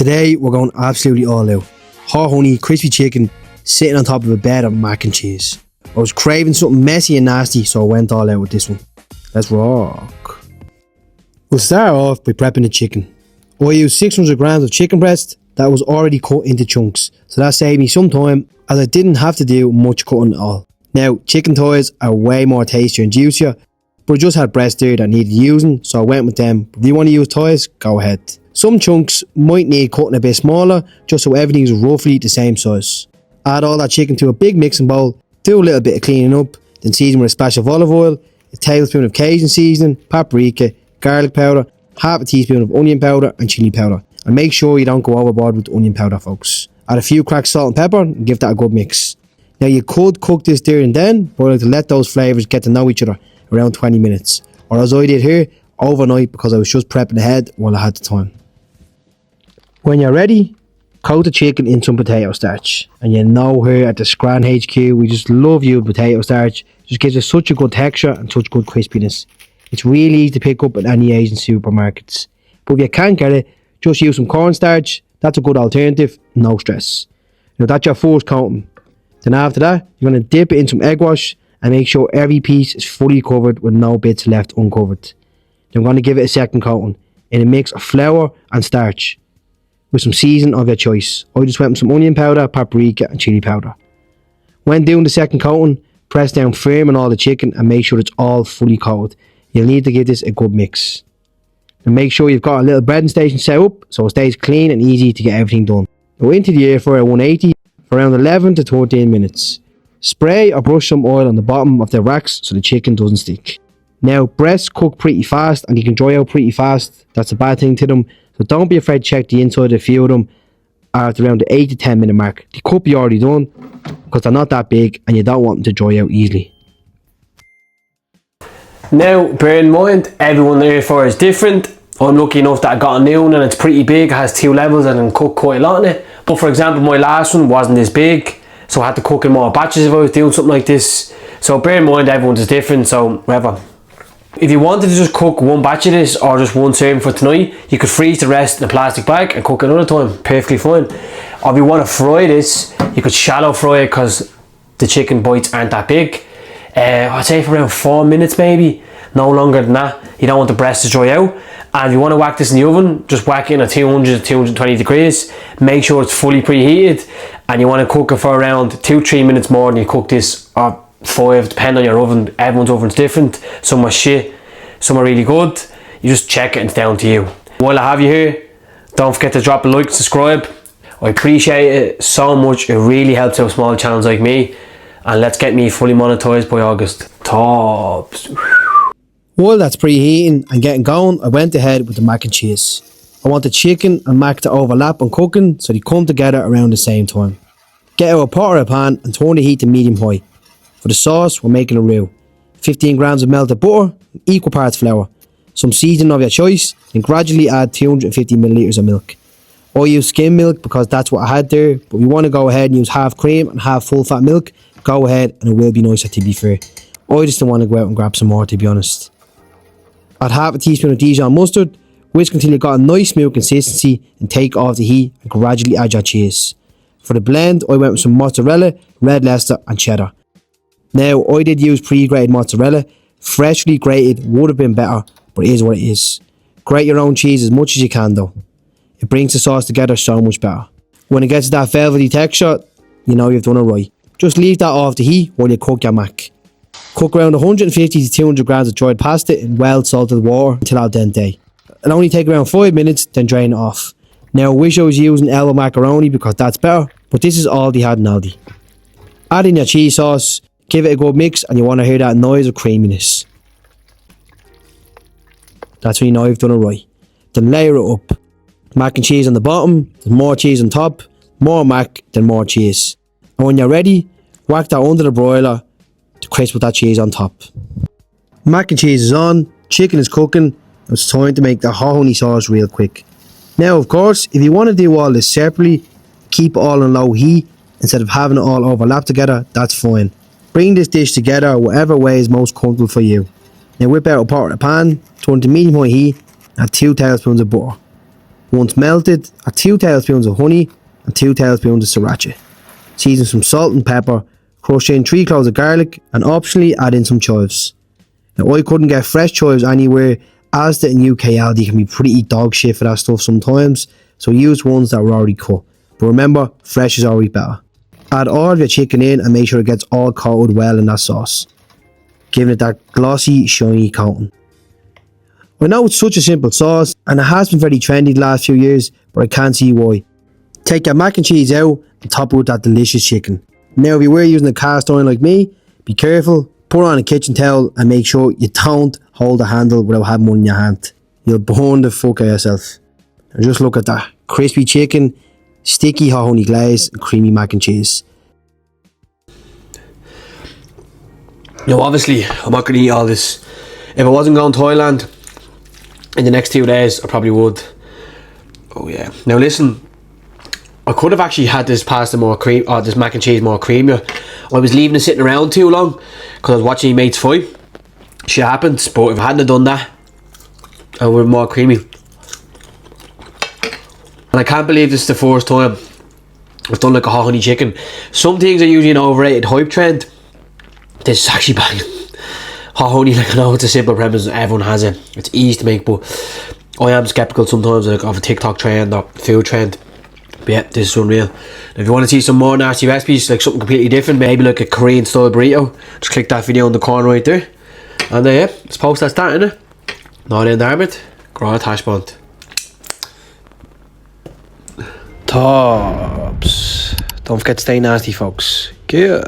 Today we're going absolutely all out. Hot honey, crispy chicken, sitting on top of a bed of mac and cheese. I was craving something messy and nasty, so I went all out with this one. Let's rock. We'll start off by prepping the chicken. I used 600 grams of chicken breast that was already cut into chunks, so that saved me some time as I didn't have to do much cutting at all. Now, chicken thighs are way more tastier and juicier, but I just had breast there that needed using, so I went with them. If you want to use thighs, go ahead. Some chunks might need cutting a bit smaller, just so everything's roughly the same size. Add all that chicken to a big mixing bowl, do a little bit of cleaning up, then season with a splash of olive oil, a tablespoon of Cajun seasoning, paprika, garlic powder, half a teaspoon of onion powder and chilli powder. And make sure you don't go overboard with onion powder, folks. Add a few cracks salt and pepper and give that a good mix. Now you could cook this there and then, but I like to let those flavours get to know each other around 20 minutes. Or as I did here, overnight, because I was just prepping ahead while I had the time. When you're ready, coat the chicken in some potato starch. And you know here at the Scran HQ, we just love you potato starch. It just gives it such a good texture and such good crispiness. It's really easy to pick up at any Asian supermarkets. But if you can't get it, just use some cornstarch. That's a good alternative, no stress. Now that's your first coating. Then after that, you're going to dip it in some egg wash and make sure every piece is fully covered with no bits left uncovered. Then I'm going to give it a second coating in a mix of flour and starch with some seasoning of your choice. I just went with some onion powder, paprika and chilli powder. When doing the second coating, press down firm on all the chicken and make sure it's all fully coated. You'll need to give this a good mix. And make sure you've got a little breading station set up so it stays clean and easy to get everything done. Go into the air fryer at 180 for around 11 to 13 minutes. Spray or brush some oil on the bottom of the racks so the chicken doesn't stick. Now, breasts cook pretty fast and you can dry out pretty fast. That's a bad thing to them. So don't be afraid to check the inside of a few of them after around the 8 to 10 minute mark. They could be already done because they're not that big and you don't want them to dry out easily. Now, bear in mind, everyone air fryer is different. I'm lucky enough that I got a new one and it's pretty big. It has 2 levels and I can cook quite a lot in it. But for example, my last one wasn't this big, so I had to cook in more batches if I was doing something like this. So bear in mind, everyone's is different, so whatever. If you wanted to just cook one batch of this or just one serving for tonight, you could freeze the rest in a plastic bag and cook another time, perfectly fine. Or if you want to fry this, you could shallow fry it because the chicken bites aren't that big. I'd say for around 4 minutes maybe, no longer than that. You don't want the breast to dry out. And if you want to whack this in the oven, just whack it in at 200 to 220 degrees. Make sure it's fully preheated. And you want to cook it for around 2-3 minutes more than you cook this, or 5, depending on your oven. Everyone's oven's different. Some are shit, some are really good. You just check it and it's down to you. While I have you here, don't forget to drop a like and subscribe. I appreciate it so much. It really helps out small channels like me. And let's get me fully monetized by August. Tops. While that's preheating and getting going, I went ahead with the mac and cheese. I want the chicken and mac to overlap on cooking so they come together around the same time. Get out a pot or a pan and turn the heat to medium high. For the sauce, we're making a roux. 15 grams of melted butter, equal parts flour, some seasoning of your choice, and gradually add 250 millilitres of milk. I use skim milk because that's what I had there, but if you want to go ahead and use half cream and half full fat milk, go ahead and it will be nicer, to be fair. I just don't want to go out and grab some more, to be honest. Add half a teaspoon of Dijon mustard, whisk until you've got a nice smooth consistency and take off the heat and gradually add your cheese. For the blend, I went with some mozzarella, Red Leicester and cheddar. Now, I did use pre-grated mozzarella. Freshly grated would have been better, but it is what it is. Grate your own cheese as much as you can though. It brings the sauce together so much better. When it gets to that velvety texture, you know you've done it right. Just leave that off the heat while you cook your mac. Cook around 150 to 200 grams of dried pasta in well salted water until al dente. It'll only take around 5 minutes, then drain it off. Now I wish I was using elbow macaroni because that's better, but this is all they had in Aldi. Add in your cheese sauce, give it a good mix and you want to hear that noise of creaminess. That's when you know you've done it right. Then layer it up. Mac and cheese on the bottom, then more cheese on top, more mac, then more cheese. And when you're ready, whack that under the broiler to crisp with that cheese on top. Mac and cheese is on, chicken is cooking, it's time to make the hot honey sauce real quick. Now of course, if you want to do all this separately, keep it all on low heat instead of having it all overlap together, that's fine. Bring this dish together whatever way is most comfortable for you. Now whip out a pot or a pan, turn to medium high heat, add 2 tablespoons of butter. Once melted, add 2 tablespoons of honey and 2 tablespoons of sriracha. Season some salt and pepper, crush in 3 cloves of garlic, and optionally add in some chives. Now, I couldn't get fresh chives anywhere, as the UK Aldi can be pretty dog shit for that stuff sometimes, so use ones that were already cut. But remember, fresh is always better. Add all of your chicken in and make sure it gets all coated well in that sauce, giving it that glossy, shiny coating. I know it's such a simple sauce, and it has been very trendy the last few years, but I can't see why. Take your mac and cheese out and top it with that delicious chicken. Now, if you were using a cast iron like me, be careful, put on a kitchen towel and make sure you don't hold the handle without having one in your hand. You'll burn the fuck out of yourself. Now just look at that. Crispy chicken, sticky hot honey glaze, and creamy mac and cheese. Now obviously, I'm not going to eat all this. If I wasn't going to Thailand in the next 2 days, I probably would. Oh yeah. Now listen, I could have actually had this pasta more cream, or this mac and cheese more creamier. I was leaving it sitting around too long because I was watching mates fight. Shit happens, but if I hadn't have done that, I would have more creamy. And I can't believe this is the first time I've done like a hot honey chicken. Some things are usually an overrated hype trend. This is actually banging. Hot honey, like I know it's a simple premise, everyone has it. It's easy to make, but I am skeptical sometimes like, of a TikTok trend or food trend. But yeah, this is unreal. If you want to see some more nasty recipes, like something completely different, maybe like a Korean style burrito, just click that video in the corner right there. And yeah, let's post that start in it. Not in the armit, grow a hash bond. Tops. Don't forget to stay nasty, folks. Good.